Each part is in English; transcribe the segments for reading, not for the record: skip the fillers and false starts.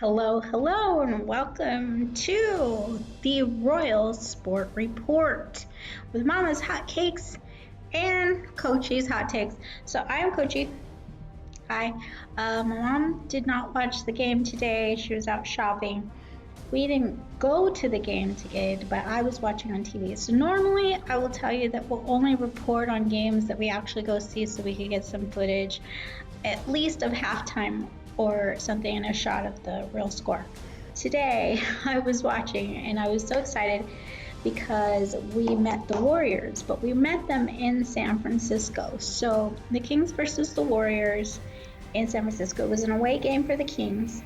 Hello, hello, and welcome to the Royal Sport Report with Mama's Hot Cakes and Coachy's Hot Takes. So I'm Coachy. Hi. My mom did not watch the game today. She was out shopping. We didn't go to the game today, but I was watching on TV. So normally I will tell you that we'll only report on games that we actually go see so we could get some footage, at least of halftime or something, and a shot of the real score. Today I was watching and I was so excited because we met the Warriors, but we met them in San Francisco. So the Kings versus the Warriors in San Francisco. It was an away game for the Kings,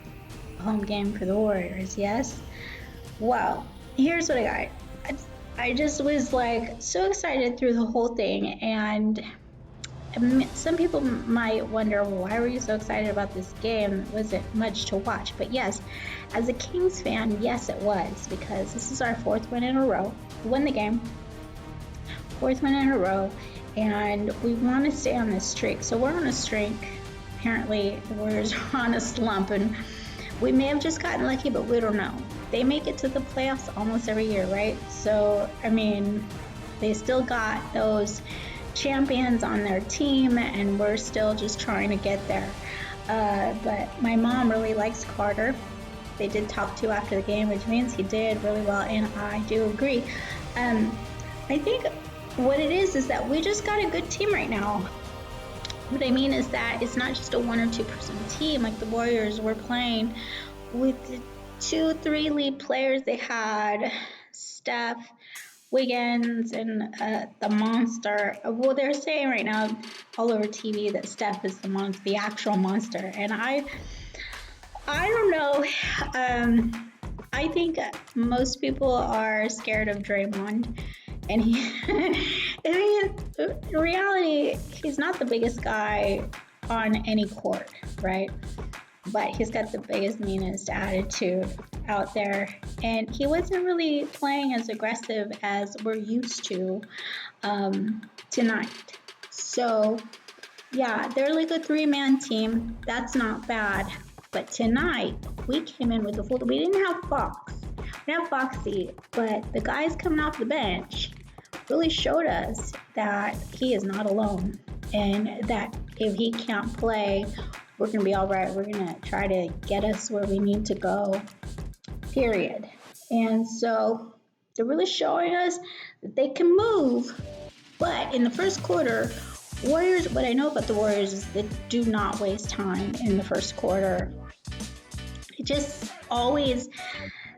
a home game for the Warriors, yes? Well, here's what I got. I just was like so excited through the whole thing, and some people might wonder, well, why were you so excited about this game? Was it much to watch? But yes, as a Kings fan, yes, it was, because this is our fourth win in a row. We won the game, fourth win in a row, and we want to stay on this streak. So we're on a streak. Apparently, the Warriors are on a slump, and we may have just gotten lucky, but we don't know. They make it to the playoffs almost every year, right? So, I mean, they still got those champions on their team, and we're still just trying to get there. But my mom really likes Carter. They did talk to after the game, which means he did really well, and I do agree. I think what it is that we just got a good team right now. What I mean is that it's not just a 1 or 2 person team like the Warriors were playing with the 2-3 lead players. They had Steph, Wiggins, and the monster. Well, they're saying right now all over TV that Steph is the actual monster, and I don't know. I think most people are scared of Draymond, and in reality, he's not the biggest guy on any court, right? But he's got the biggest, meanest attitude out there. And he wasn't really playing as aggressive as we're used to tonight. So, yeah, they're like a 3-man team. That's not bad. But tonight, we came in with a full. We didn't have Fox. We didn't have Foxy. But the guys coming off the bench really showed us that he is not alone. And that if he can't play, we're going to be all right. We're going to try to get us where we need to go, period. And so they're really showing us that they can move. But in the first quarter, Warriors, what I know about the Warriors is they do not waste time in the first quarter. It just always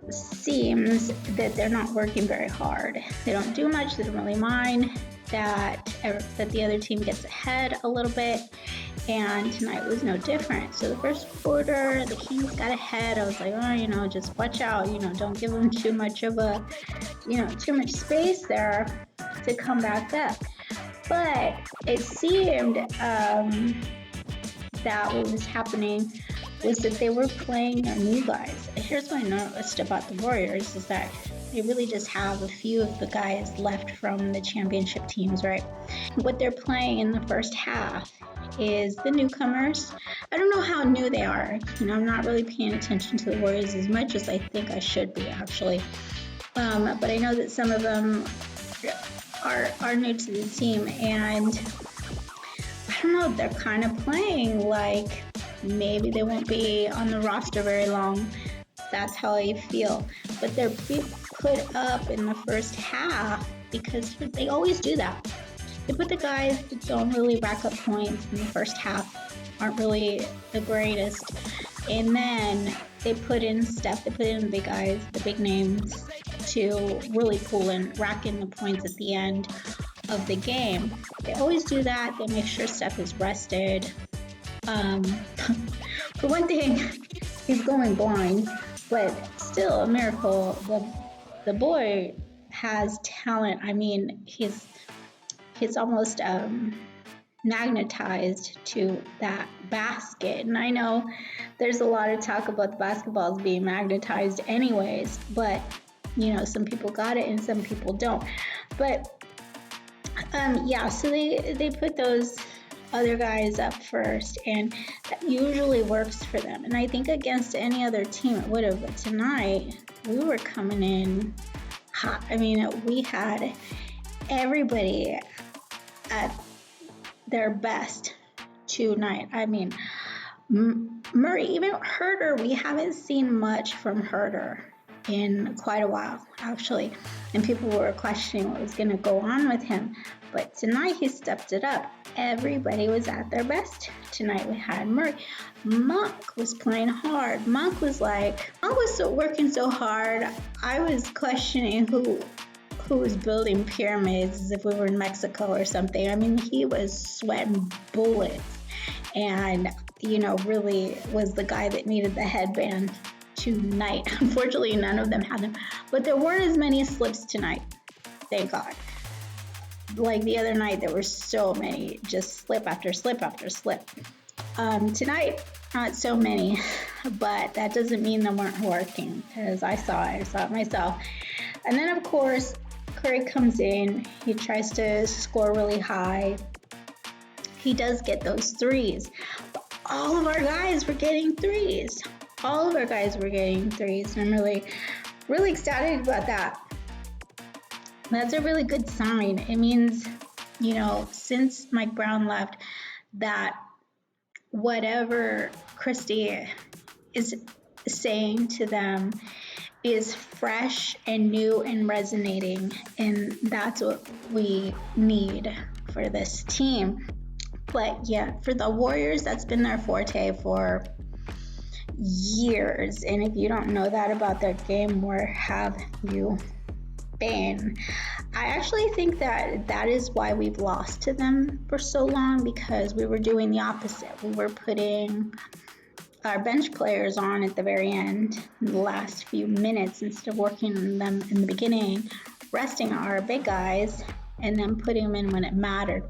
seems that they're not working very hard. They don't do much. They don't really mind that the other team gets ahead a little bit. And tonight was no different. So the first quarter, the Kings got ahead. I was like, oh, just watch out. Don't give them too much space there to come back up. But it seemed that what was happening was that they were playing their new guys. Here's what I noticed about the Warriors is that they really just have a few of the guys left from the championship teams, right? What they're playing in the first half is the newcomers. I don't know how new they are. I'm not really paying attention to the Warriors as much as I think I should be, actually. But I know that some of them are new to the team, and I don't know, they're kind of playing like maybe they won't be on the roster very long. That's how I feel. But they're being put up in the first half because they always do that. They put the guys that don't really rack up points in the first half, aren't really the greatest. And then they put in Steph, they put in the big guys, the big names, to really pull in, rack in the points at the end of the game. They always do that. They make sure Steph is rested. For one thing, he's going blind, but still a miracle. The boy has talent. I mean, he's almost magnetized to that basket. And I know there's a lot of talk about the basketballs being magnetized anyways, but some people got it and some people don't. But so they put those other guys up first, and that usually works for them. And I think against any other team it would have, but tonight we were coming in hot. I mean, we had everybody at their best tonight. I mean, Murray, even Herder, we haven't seen much from Herder in quite a while, actually. And people were questioning what was going to go on with him. But tonight he stepped it up. Everybody was at their best. Tonight we had Murray. Monk was playing hard. Monk was working so hard. I was questioning who was building pyramids as if we were in Mexico or something. I mean, he was sweating bullets and, really was the guy that needed the headband tonight. Unfortunately, none of them had them, but there weren't as many slips tonight. Thank God. Like the other night, there were so many, just slip after slip after slip. Tonight, not so many, but that doesn't mean they weren't working, because I saw it myself. And then, of course, Curry comes in, he tries to score really high. He does get those threes. But all of our guys were getting threes. And I'm really, really excited about that. That's a really good sign. It means, since Mike Brown left, that whatever Christie is saying to them is fresh and new and resonating, and that's what we need for this team. But yeah, for the Warriors, that's been their forte for years, and if you don't know that about their game, where have you been? I actually think that is why we've lost to them for so long, because we were doing the opposite. We were putting our bench players on at the very end, in the last few minutes, instead of working on them in the beginning, resting our big guys, and then putting them in when it mattered.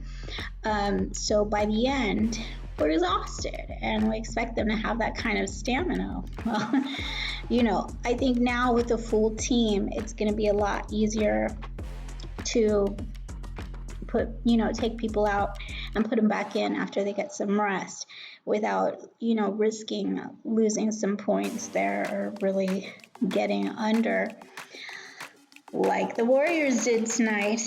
So by the end, we're exhausted, and we expect them to have that kind of stamina. Well, I think now with a full team, it's going to be a lot easier to take people out and put them back in after they get some rest, without, risking losing some points there or really getting under like the Warriors did tonight.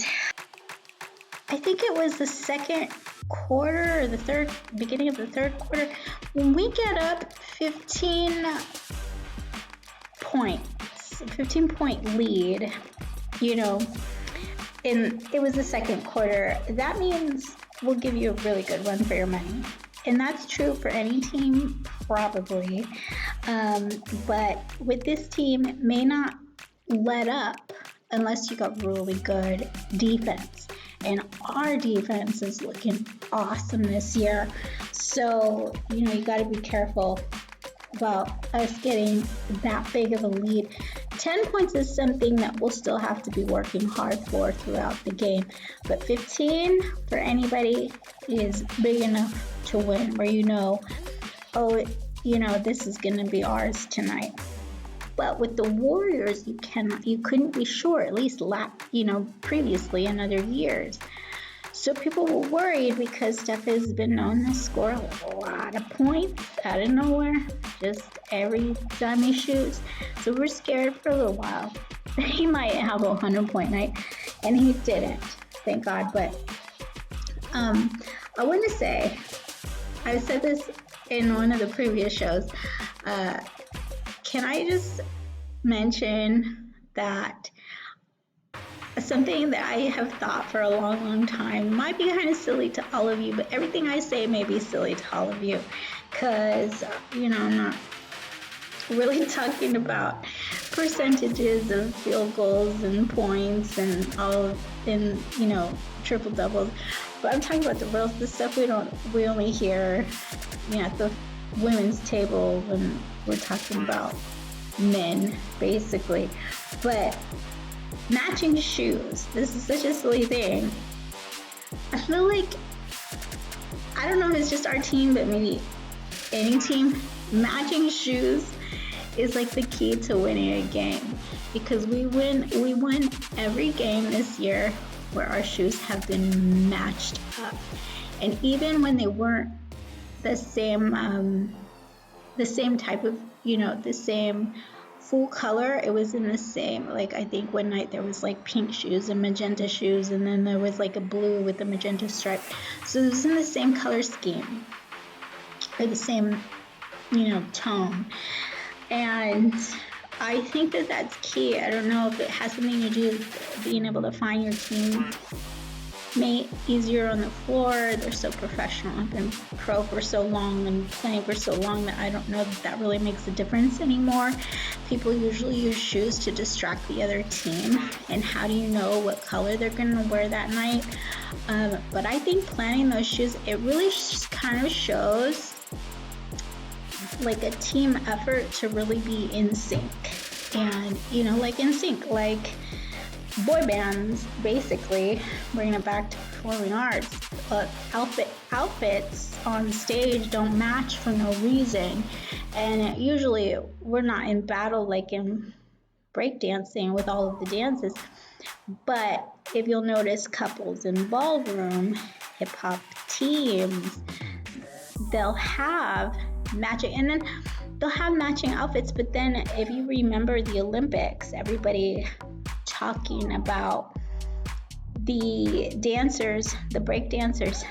I think it was the second quarter or beginning of the third quarter, when we get up 15 point lead, and it was the second quarter. That means we'll give you a really good run for your money. And that's true for any team, probably. But with this team, it may not let up unless you got really good defense. And our defense is looking awesome this year. So, you got to be careful about us getting that big of a lead. 10 points is something that we'll still have to be working hard for throughout the game. But 15 for anybody is big enough to win, where this is going to be ours tonight. But with the Warriors, you couldn't be sure, at least previously in other years. So people were worried, because Steph has been known to score a lot of points out of nowhere, just every time he shoots. So we're scared for a little while. He might have a 100-point night, and he didn't, thank God. But I want to say, I said this in one of the previous shows. Can I just mention that something that I have thought for a long, long time, might be kind of silly to all of you, but everything I say may be silly to all of you, because, I'm not really talking about percentages of field goals and points and triple doubles, but I'm talking about the stuff we only hear, at the women's table when we're talking about men, basically. But matching shoes, this is such a silly thing. I feel like, I don't know if it's just our team, but maybe any team, matching shoes is like the key to winning a game, because we won every game this year where our shoes have been matched up. And even when they weren't the same type of, the same full color, it was in the same, like, I think one night there was like pink shoes and magenta shoes, and then there was like a blue with a magenta stripe. So it was in the same color scheme, or the same, tone. And I think that that's key. I don't know if it has something to do with being able to find your team mate easier on the floor. They're so professional. I've been pro for so long and playing for so long that I don't know that really makes a difference anymore. People usually use shoes to distract the other team, and how do you know what color they're going to wear that night? But I think planning those shoes, it really kind of shows like a team effort to really be in sync. And, like in sync, like boy bands, basically, bringing it back to performing arts. Outfits on stage don't match for no reason. And usually we're not in battle like in breakdancing with all of the dances. But if you'll notice, couples in ballroom, hip hop teams, they'll have matching, and then they'll have matching outfits. But then if you remember the Olympics, everybody talking about the dancers, the break dancers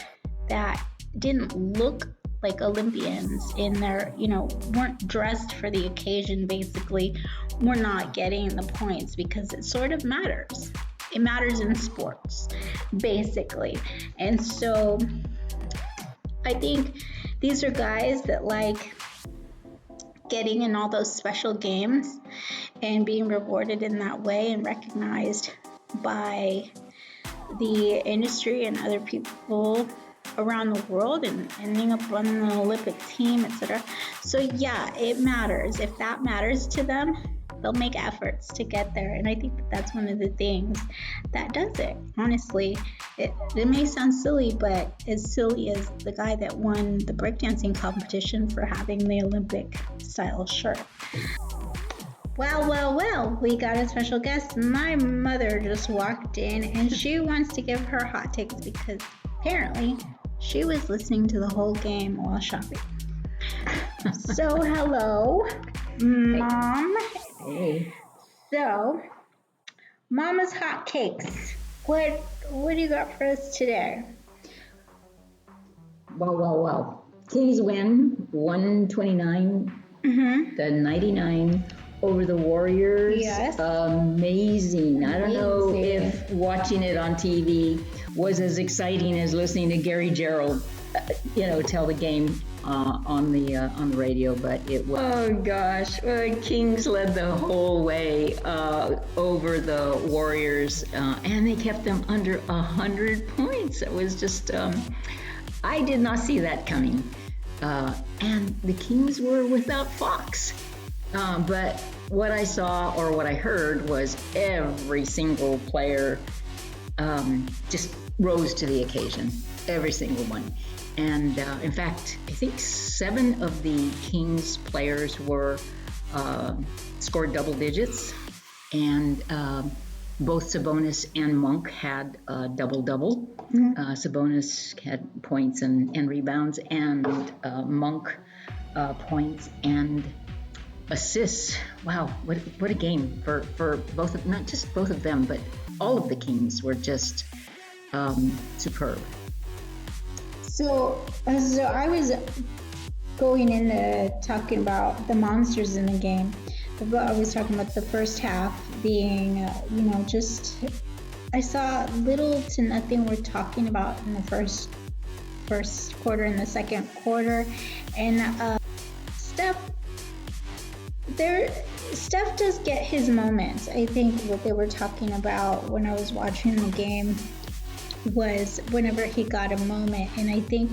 that didn't look like Olympians in their, weren't dressed for the occasion, basically, were not getting the points, because it sort of matters. It matters in sports, basically. And so I think these are guys that like getting in all those special games and being rewarded in that way and recognized by the industry and other people around the world and ending up on the Olympic team, etc. So yeah, it matters. If that matters to them, they'll make efforts to get there. And I think that that's one of the things that does it. Honestly, it may sound silly, but as silly as the guy that won the breakdancing competition for having the Olympic style shirt. Well, we got a special guest. My mother just walked in and she wants to give her hot takes because apparently she was listening to the whole game while shopping. So hello, Mom. Hey. So, Mama's hot cakes. What do you got for us today? Well. Kings win 129 to 99 over the Warriors. Yes. Amazing. I don't know if watching it on TV was as exciting as listening to Gary Gerald, tell the game on the radio, but it was. Oh gosh, Kings led the whole way over the Warriors, and they kept them under 100 points. It was just, I did not see that coming. And the Kings were without Fox. But what I saw or what I heard was every single player just rose to the occasion, every single one. And in fact, I think 7 of the Kings players scored double digits, and both Sabonis and Monk had double-double. Sabonis had points and rebounds, and Monk points and assists. Wow, what a game for both of, not just both of them, but all of the Kings were just superb. So I was going into talking about the monsters in the game. I was talking about the first half being, I saw little to nothing we're talking about in the first quarter and the second quarter. And Steph does get his moments. I think what they were talking about when I was watching the game was whenever he got a moment, and I think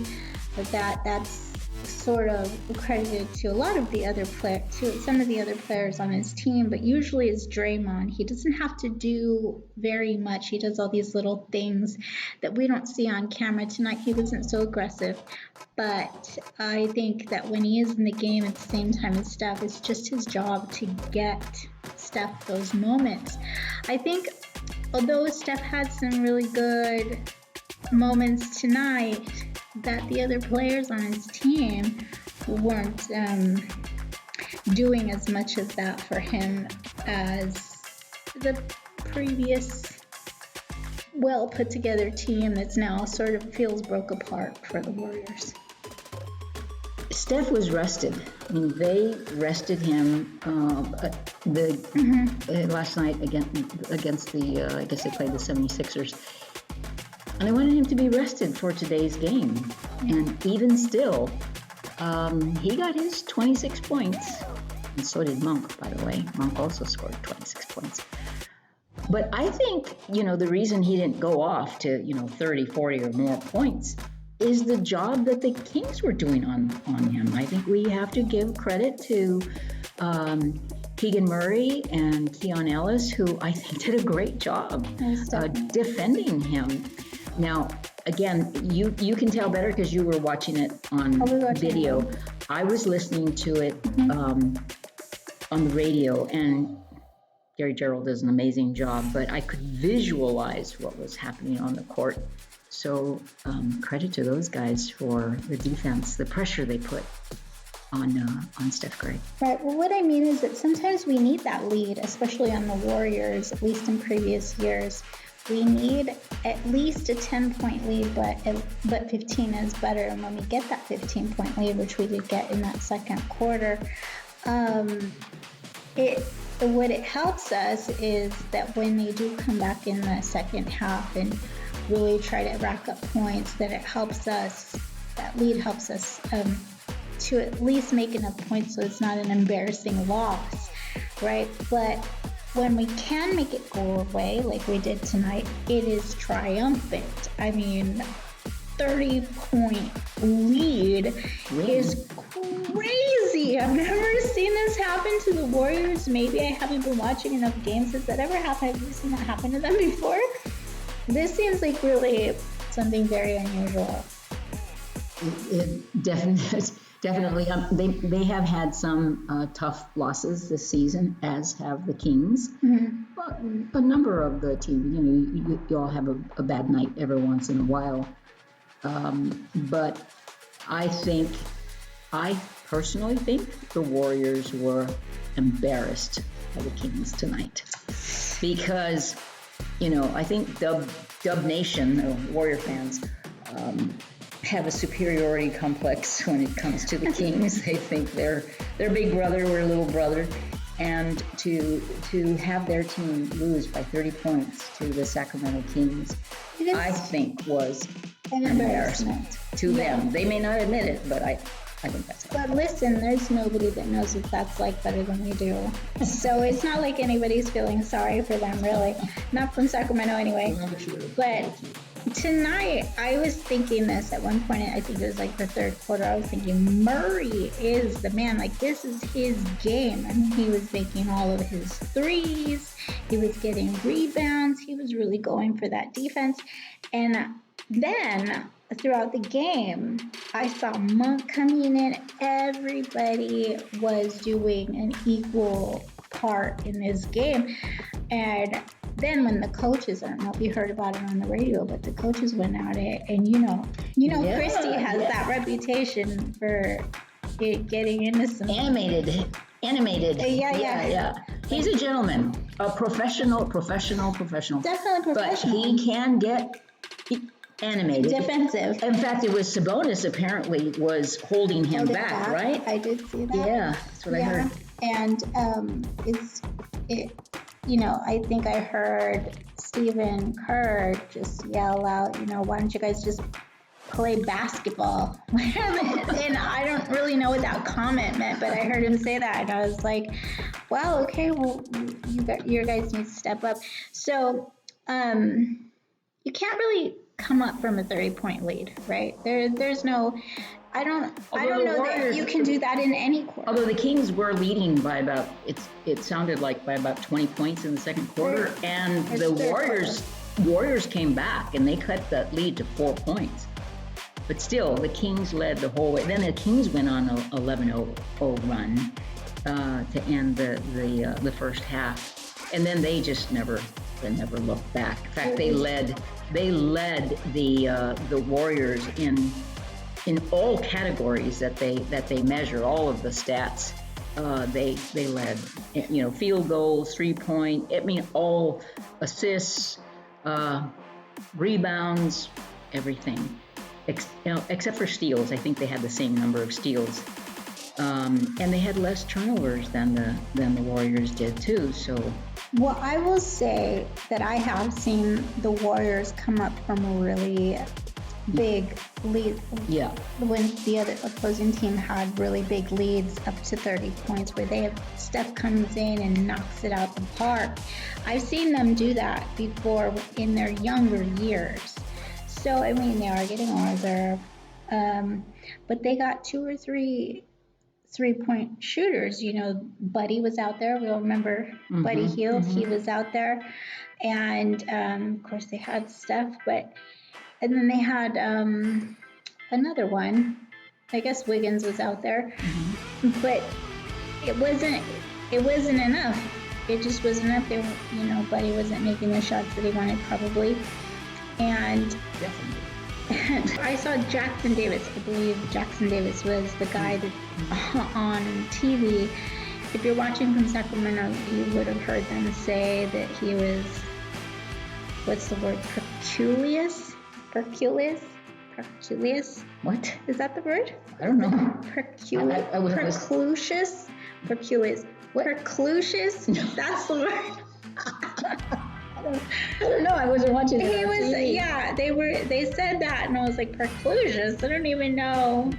that's sort of credited to a lot of the other some of the other players on his team, but usually it's Draymond. He doesn't have to do very much. He does all these little things that we don't see on camera. Tonight he wasn't so aggressive, but I think that when he is in the game at the same time as Steph, it's just his job to get Steph those moments. I think although Steph had some really good moments tonight, that the other players on his team weren't doing as much as that for him as the previous well put together team that's now sort of feels broke apart for the Warriors. Steph was rested. I mean, they rested him last night against the, I guess they played the 76ers. And they wanted him to be rested for today's game. And even still, he got his 26 points. And so did Monk, by the way. Monk also scored 26 points. But I think, the reason he didn't go off to, 30, 40 or more points is the job that the Kings were doing on him. I think we have to give credit to Keegan Murray and Keon Ellis, who I think did a great job defending him. Now, again, you can tell better because you were watching it on video. I was listening to it on the radio, and Gary Gerald does an amazing job, but I could visualize what was happening on the court. So credit to those guys for the defense, the pressure they put on Steph Curry. Right. Well, what I mean is that sometimes we need that lead, especially on the Warriors, at least in previous years. We need at least a 10-point lead, but 15 is better. And when we get that 15-point lead, which we did get in that second quarter, what it helps us is that when they do come back in the second half and really try to rack up points, that it helps us, that lead helps us to at least make enough points so it's not an embarrassing loss, right? But when we can make it go away, like we did tonight, it is triumphant. I mean, 30-point lead is crazy. I've never seen this happen to the Warriors. Maybe I haven't been watching enough games. Has that ever happened? Have you seen that happen to them before? This seems like really something very unusual. It definitely. They have had some tough losses this season, as have the Kings. But a number of the teams, you all have a bad night every once in a while. But I personally think the Warriors were embarrassed by the Kings tonight. Because, I think Dub Nation, Warrior fans, have a superiority complex when it comes to the Kings. They think they're big brother, we're little brother. And to have their team lose by 30 points to the Sacramento Kings, I think was an embarrassment to them. They may not admit it, but I think that's it. But listen, there's nobody that knows what that's like better than we do. So it's not like anybody's feeling sorry for them, really. Not from Sacramento anyway. But tonight, I was thinking this at one point, I think it was like the third quarter, I was thinking Murray is the man. Like, this is his game. I mean, he was making all of his threes. He was getting rebounds. He was really going for that defense. And then throughout the game, I saw Monk coming in. Everybody was doing an equal part in this game. And then when the coaches, I don't know if you heard about it on the radio, but the coaches went at it, and Christy has that reputation for getting into some animated. Yeah. He's a gentleman, a professional. Definitely professional. But he can get animated. Defensive. In fact, it was Sabonis apparently was holding him back, right? I did see that. Yeah, that's what I heard. And I think I heard Stephen Kerr just yell out, why don't you guys just play basketball? And I don't really know what that comment meant, but I heard him say that, and I was like, wow, okay, well, you guys need to step up. So you can't really come up from a 30-point lead, right? There's no, I don't know that you can do that in any quarter. Although the Kings were leading by about, it sounded like by about 20 points in the second quarter, and the Warriors came back and they cut that lead to 4 points. But still, the Kings led the whole way. Then the Kings went on a 11-0 run to end the first half, and then they just never looked back. In fact, they led the Warriors in in all categories that they measure, all of the stats, they led. You know, field goals, 3-point. I mean, all assists, rebounds, everything. Except for steals. I think they had the same number of steals. And they had less turnovers than the Warriors did too. So, well, I will say that I have seen the Warriors come up from a really big lead. yeah, When the other opposing team had really big leads up to 30 points, where Steph comes in and knocks it out the park. I've seen them do that before in their younger years. So I mean, they are getting older, but they got 2 or 3 3-point shooters. You know, Buddy was out there. We'll remember Buddy Hield. He was out there. And of course they had Steph, and then they had another one. I guess Wiggins was out there, but it wasn't enough. It just wasn't enough. Buddy wasn't making the shots that he wanted probably. And definitely. I saw Jackson Davis. I believe Jackson Davis was the guy that on TV. If you're watching from Sacramento, you would have heard them say that he was, what's the word, Perculius? What? Is that the word? I don't know. Perclusius? Perculius. Perclusius? That's the word. I don't know. I wasn't watching it. He was, TV. Yeah. They said that, and I was like, Perclusius. I don't even know.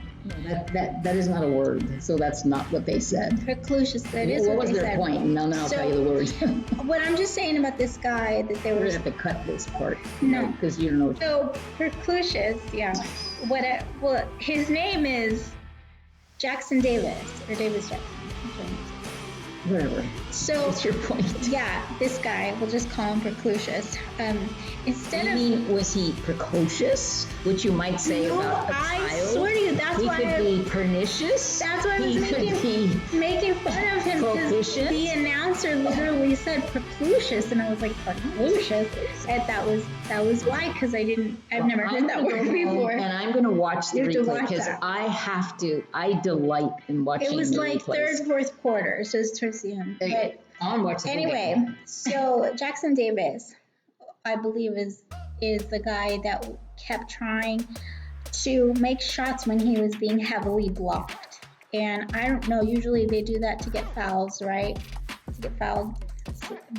That is not a word. So that's not what they said. Perclusius. That is what they said. What was their point? No, I'll tell you the word. What I'm just saying about this guy that they were. We're gonna have to cut this part. No, because you don't know. So Perclusius, yeah. Well, his name is Jackson Davis or Davis Jackson. Whatever. So what's your point? Yeah, this guy, we'll just call him Perclusius. Was he precocious? Which you might say about a child? I swear to you, that's why he could be pernicious. That's why I was making fun of him, because the announcer literally said Perclusius, and I was like, Perclusious, and that was why, because I've never heard that word before. And I'm going to watch the replay because I delight in watching. It was the like replays. third, fourth quarter, so it's towards the end. But I'll watch the anyway, so Jackson Davis, I believe, is the guy that kept trying to make shots when he was being heavily blocked. And I don't know, usually they do that to get fouls, right? To get fouled.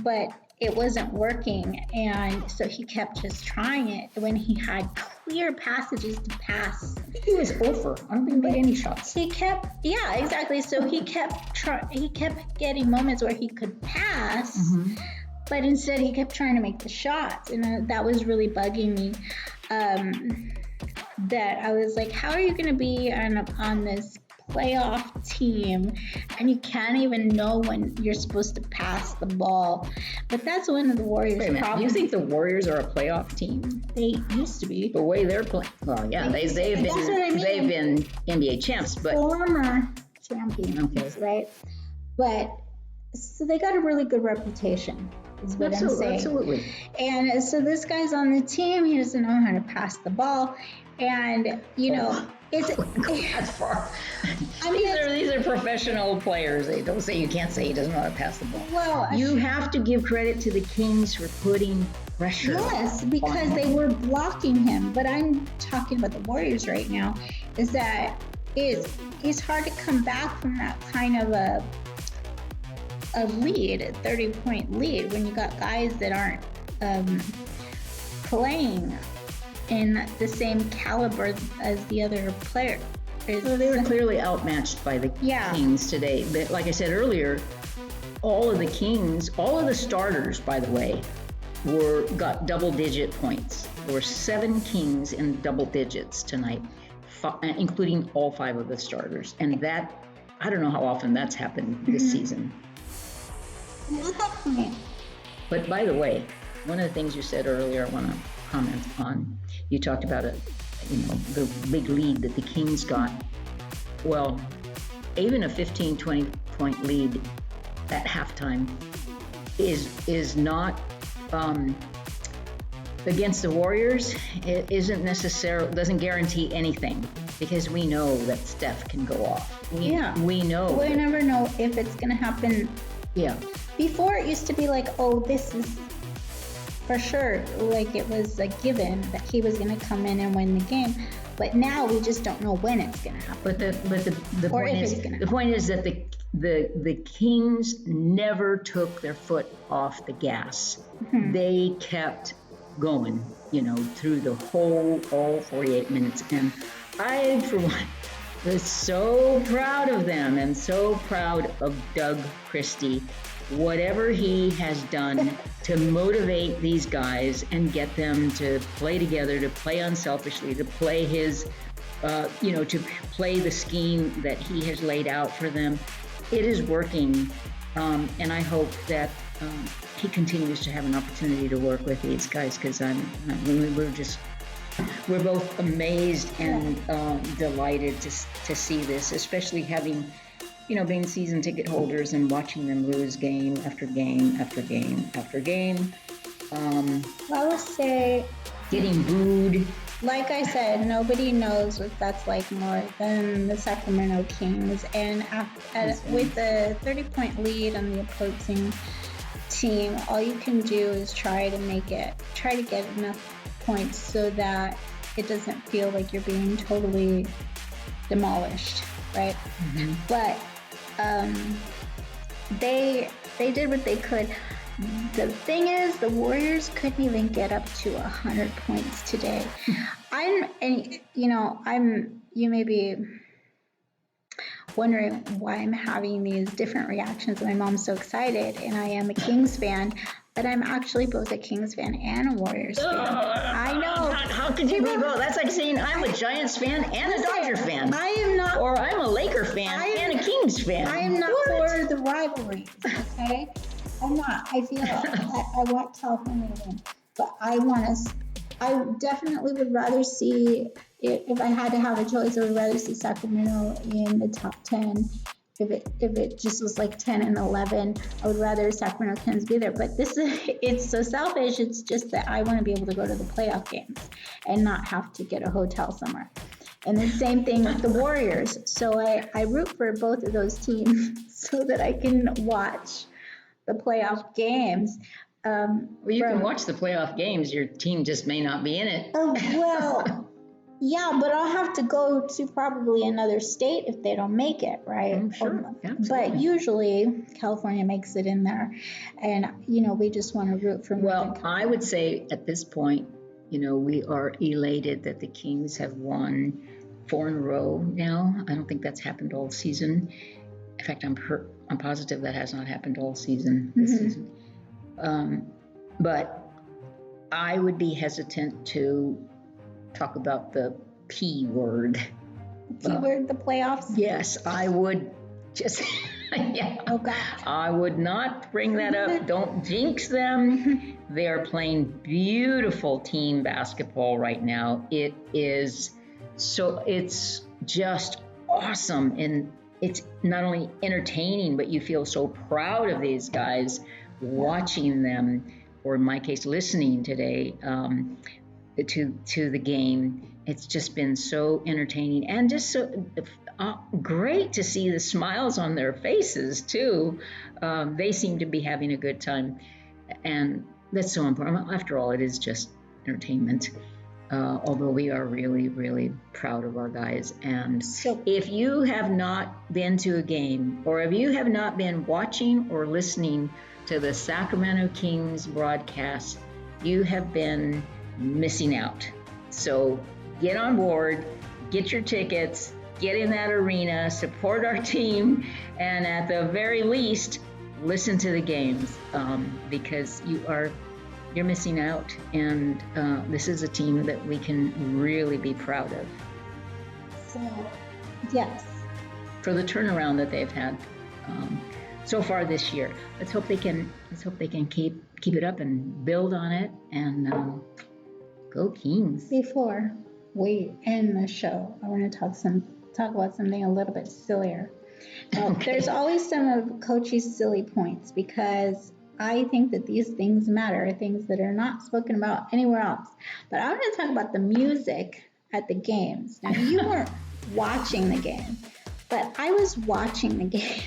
But it wasn't working, and so he kept just trying it when he had clear passages to pass. He was over. I don't think he made any shots. Yeah, exactly. So he kept getting moments where he could pass, but instead he kept trying to make the shots, and that was really bugging me. That I was like, how are you going to be on this playoff team and you can't even know when you're supposed to pass the ball? But that's one of the Warriors' problems. Do you think the Warriors are a playoff team? They used to be. The way they're playing, well, yeah, they've been NBA champs, but former champions, right? But so they got a really good reputation, is what I'm saying. Absolutely. And so this guy's on the team. He doesn't know how to pass the ball, and that's far. These are professional players. You can't say he doesn't know how to pass the ball. Well, you have to give credit to the Kings for putting pressure. Yes, because they were blocking him. But I'm talking about the Warriors right now. Is that it's hard to come back from that kind of a lead, a 30-point lead, when you got guys that aren't playing in the same caliber as the other player. So they were clearly outmatched by the Kings today. But like I said earlier, all of the starters, by the way, got double-digit points. There were 7 Kings in double digits tonight, including all 5 of the starters. And that, I don't know how often that's happened this season. But by the way, one of the things you said earlier, I want to comment on. You talked about the big lead that the Kings got. Well, even a 15, 20-point lead at halftime is not against the Warriors. It doesn't guarantee anything. because we know that Steph can go off. We know. We never know if it's going to happen. Yeah. Before it used to be like, oh, this is for sure, like it was a given that he was going to come in and win the game. But now we just don't know when it's going to happen. But the point is that the Kings never took their foot off the gas. Mm-hmm. They kept going, through the all 48 minutes. And I, for one, was so proud of them and so proud of Doug Christie. Whatever he has done to motivate these guys and get them to play together, to play unselfishly, to play his, to play the scheme that he has laid out for them, it is working. And I hope that he continues to have an opportunity to work with these guys, because we're both amazed and delighted to see this, especially having, being season ticket holders and watching them lose game after game after game after game. I would say getting booed. Like I said, nobody knows what that's like more than the Sacramento Kings. And with the 30-point lead on the opposing team, all you can do is try to get enough points so that it doesn't feel like you're being totally demolished, right? Mm-hmm. But they did what they could. The thing is, the Warriors couldn't even get up to 100 points today. You may be wondering why I'm having these different reactions. My mom's so excited, and I am a Kings fan, but I'm actually both a Kings fan and a Warriors fan. I know. How could you be both? That's like saying I'm a Giants fan and a Dodger fan. I am not. Or I'm a Laker fan and a Kings fan. I am not for the rivalries, okay? I'm not. I feel I want California to win, but I definitely would rather see, if I had to have a choice, I would rather see Sacramento in the top 10. If it just was like 10 and 11, I would rather Sacramento Kings be there. But it's so selfish. It's just that I want to be able to go to the playoff games and not have to get a hotel somewhere. And the same thing with the Warriors. So I root for both of those teams so that I can watch the playoff games. Well, you can watch the playoff games. Your team just may not be in it. Oh, well, yeah, but I'll have to go to probably another state if they don't make it, right? Sure. But usually California makes it in there. And, we just want to root for them. Well, I would say at this point, we are elated that the Kings have won 4 in a row now. I don't think that's happened all season. In fact, I'm positive that has not happened all season this season. But I would be hesitant to talk about the P word. P word, the playoffs? Yes, I would just, yeah. Oh, gosh. I would not bring that up. Don't jinx them. They are playing beautiful team basketball right now. It's just awesome. And it's not only entertaining, but you feel so proud of these guys watching them, or in my case, listening today to the game. It's just been so entertaining and just so great to see the smiles on their faces too. They seem to be having a good time, and that's so important. After all, it is just entertainment. Although we are really, really proud of our guys. And so if you have not been to a game, or if you have not been watching or listening to the Sacramento Kings broadcast, you have been missing out. So get on board, get your tickets, get in that arena, support our team, and at the very least, listen to the games, because you're missing out, and this is a team that we can really be proud of. So, yes. For the turnaround that they've had so far this year. Let's hope they can keep it up and build on it, and go Kings. Before we end the show, I want to talk about something a little bit sillier. Now, there's always some of Coachy's silly points, because I think that these things matter, things that are not spoken about anywhere else. But I want to talk about the music at the games. Now, watching the game. But I was watching the game,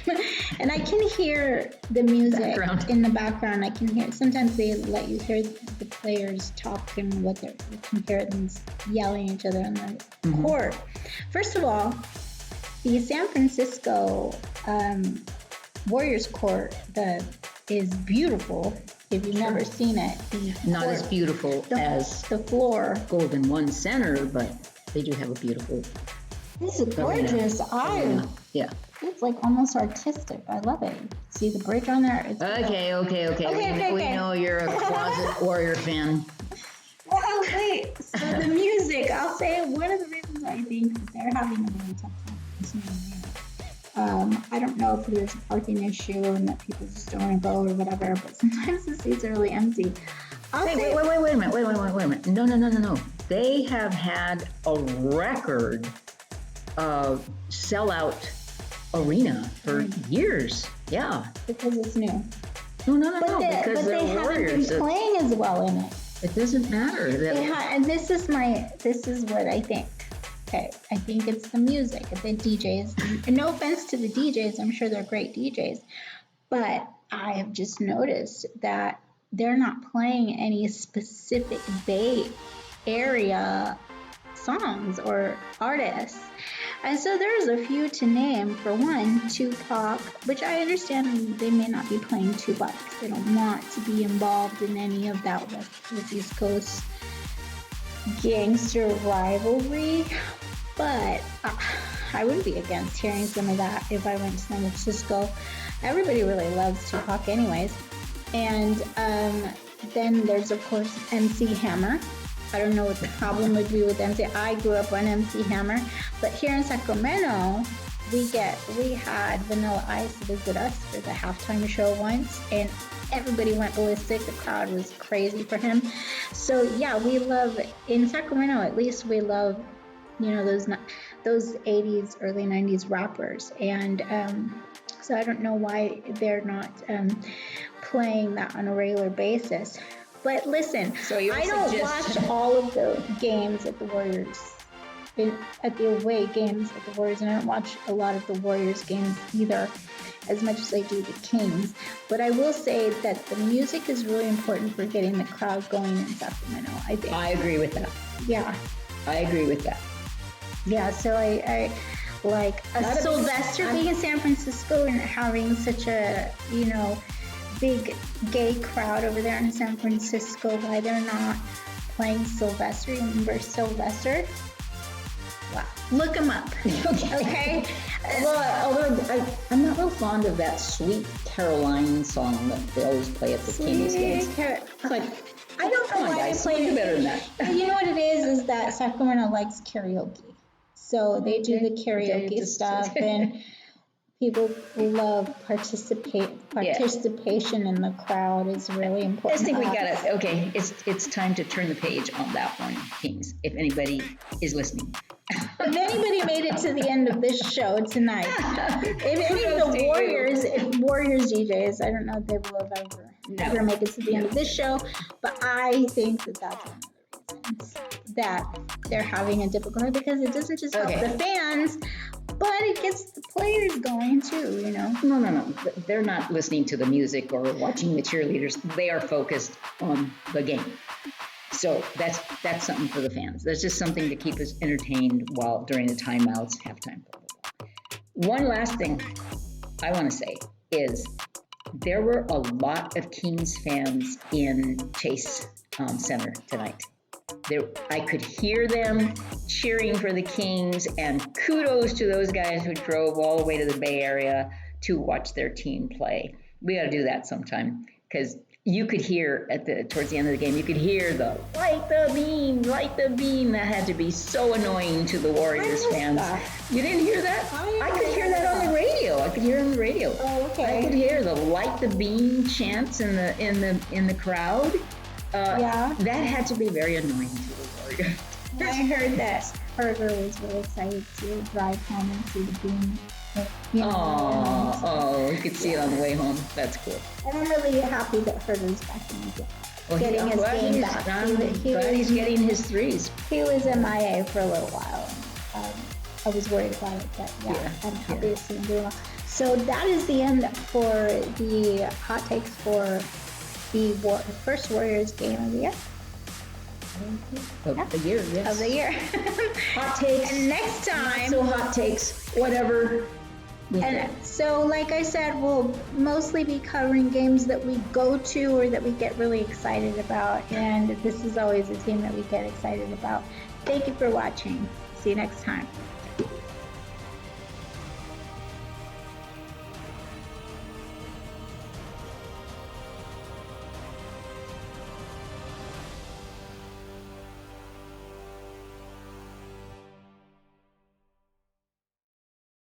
and I can hear the music in the background. I can hear. Sometimes they let you hear the players talk and what they're. You can hear them yelling at each other on the court. First of all, the San Francisco Warriors court is beautiful. If you've never seen it, not as beautiful as the floor. Golden One Center, but they do have a beautiful. This is gorgeous. Yeah. It's like almost artistic. I love it. See the bridge on there? Okay. We know you're a closet Warrior fan. Well, wait. So the music, I'll say one of the reasons I think that they're having a really tough time listening to music. I don't know if there's a parking issue and that people just don't want to go or whatever, but sometimes the seats are really empty. Wait a minute. No. They have had a record sellout arena for years. Yeah. Because it's new. No. Because they haven't been playing as well in it. It doesn't matter. And this is what I think. Okay, I think it's the music, the DJs. And no offense to the DJs, I'm sure they're great DJs, but I have just noticed that they're not playing any specific Bay Area songs or artists. And so there's a few to name. For one, Tupac, which I understand they may not be playing Tupac because they don't want to be involved in any of that West East Coast gangster rivalry. But I wouldn't be against hearing some of that if I went to San Francisco. Everybody really loves Tupac anyways. And then there's, of course, MC Hammer. I don't know what the problem would be with MC. I grew up on MC Hammer. But here in Sacramento, we had Vanilla Ice visit us for the halftime show once. And everybody went ballistic. The crowd was crazy for him. So, yeah, we love, in Sacramento at least, we love, those 80s, early 90s rappers. And so I don't know why they're not playing that on a regular basis. But listen, I don't watch all of the games at the Warriors, at the away games at the Warriors, and I don't watch a lot of the Warriors games either, as much as I do the Kings. But I will say that the music is really important for getting the crowd going in Sacramento, I think. I agree with that. Yeah. I agree with that. Yeah, so I like Sylvester being in San Francisco and having such a, big gay crowd over there in San Francisco, why they're not playing Sylvester. You remember Sylvester? Wow. Look him up. Okay? Well, although I'm not real fond of that Sweet Caroline song that they always play at the Kings games. It's like, I don't know why they play it better than that. You know what it is that Sacramento likes karaoke. So they do the karaoke stuff, and people love participation in the crowd is really important. I think we got it. Okay, it's time to turn the page on that one, Kings, if anybody is listening. If anybody made it to the end of this show tonight, if any of the Warriors DJs, I don't know if they will ever make it to the end of this show, but I think that that's one of the reasons that they're having a difficulty, because it doesn't just help the fans, but it gets the players going too, No. They're not listening to the music or watching the cheerleaders. They are focused on the game. So that's something for the fans. That's just something to keep us entertained during the timeouts, halftime, blah, blah, blah. One last thing I want to say is there were a lot of Kings fans in Chase Center tonight. I could hear them cheering for the Kings, and kudos to those guys who drove all the way to the Bay Area to watch their team play. We got to do that sometime, because you could hear towards the end of the game, you could hear the light the beam. That had to be so annoying to the Warriors fans. You didn't hear that? I could hear that on the radio. Oh, okay. I could hear the light the beam chants in the crowd. That had to be very annoying to the Warriors. I heard that Herger was really excited to drive home and see the beam. You could see it on the way home. That's cool. And I'm really happy that Herger's back in the game. Getting his game back. He's getting his threes. He was MIA for a little while. I was worried about it, but yeah, I'm happy yeah. to see him doing well. So that is the end for the hot takes for the first Warriors game of the year. Of the year, yes. Of the year. Hot takes. And next time. Not so hot takes, whatever. And so, like I said, we'll mostly be covering games that we go to or that we get really excited about. And this is always a team that we get excited about. Thank you for watching. See you next time.